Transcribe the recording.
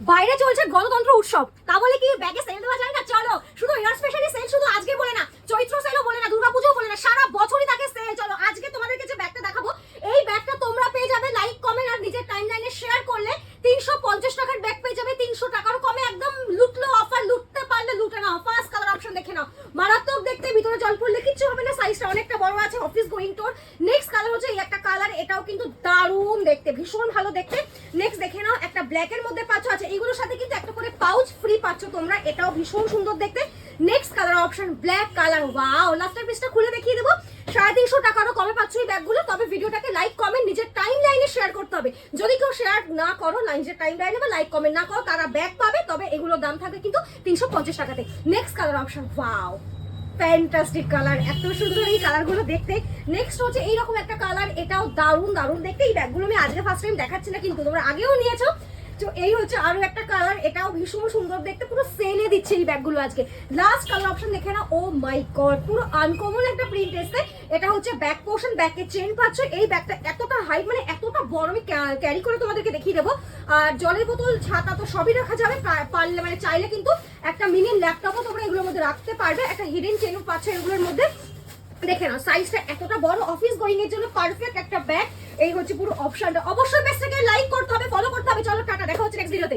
বাইরে চলছে গণতন্ত্র উৎসব, তা বলে কি ব্যাগে সেল দেওয়া যায় না? চলো, শুধু ইয়ার স্পেশালি সেল শুধু আজকে বলে না, চৈত্র সেলও বলে না, দুর্গাপূজাও বলে না, সারা বছরই থাকে সেল। চলো আজকে তোমাদেরকে যে ব্যাগটা দেখাবো, এই ব্যাগটা তোমরা পেয়ে যাবে লাইক কমেন্ট আর নিজের টাইমলাইনে শেয়ার করলে 350 টাকার ব্যাগ পেয়ে যাবে 300 টাকার কমে। একদম লুটলো অফার, লুটতে পারলে লুটে নাও। ফার্স্ট কালার অপশন দেখে নাও, মারাত্মক দেখতে, ভিতরে জল পড়লে কিচ্ছু হবে না, সাইজটা অনেকটা বড় আছে, অফিস গোয়িং টোর। নেক্সট কালার হচ্ছে এই একটা কালার, এটাও কিন্তু দারুণ দেখতে, ভীষণ ভালো দেখতে। নেক্সট দেখে নাও, একটা ব্ল্যাক এর মধ্যে পাচ্ছ, আছে এইগুলোর সাথে কিন্তু একটা করে পাউচ ফ্রি পাচ্ছ তোমরা, এটাও ভীষণ সুন্দর দেখতে। Next colour option black colour, wow. লাস্টের পিসটা খুলে দেখিয়ে দেবো, 350 টাকারও কমে পাচ্ছ এই ব্যাগগুলো। তবে ভিডিওটাকে লাইক কমেন্ট নিজের টাইম লাইনে শেয়ার করতে হবে। যদি কেউ শেয়ার না করো, নিজের টাইম লাইনে বা লাইক কমেন্ট না করো, তারা ব্যাগ পাবে, তবে এগুলোর দাম থাকবে কিন্তু 350 টাকাতে। Next colour option, wow fantastic colour, এত সুন্দর এই কালারগুলো দেখতে। নেক্সট হচ্ছে এইরকম একটা কালার, এটাও দারুণ দারুণ দেখতে। এই ব্যাগগুলো আমি আজকে ফার্স্ট টাইম দেখাচ্ছি না, কিন্তু তোমরা আগেও নিয়েছো। তো এই হচ্ছে আরো একটা কালার, এটাও ভীষণ সুন্দর দেখতে, পুরো সেলে দিচ্ছে এই ব্যাগগুলো আজকে। লাস্ট কালার অপশন দেখে না, ও মাই গড, পুরো আনকমন একটা প্রিন্ট এসছে। এটা হচ্ছে ব্যাক পোর্শন, ব্যাকে চেন পাচ্ছ। এই ব্যাগটা এতটা হাইট, মানে এতটা বড়, আমি ক্যারি করে তোমাদেরকে দেখিয়ে দেবো। আর জলের বোতল, ছাতা তো সবই রাখা যাবে, পারলে মানে চাইলে কিন্তু একটা মিনি ল্যাপটপও তোমরা এগুলোর মধ্যে রাখতে পারবে। একটা হিডেন চেনও পাচ্ছ এগুলোর মধ্যে। দেখে নাও সাইজটা এতটা বড়, অফিস গোয়িং এর জন্য পারফেক্ট একটা ব্যাগ। এই হচ্ছে পুরো অপশনটা। অবশ্যই পেজটাকে লাইক করতে হবে, ফলো করতে হবে। চলো টাটা, দেখা হচ্ছে নেক্সট ভিডিওতে।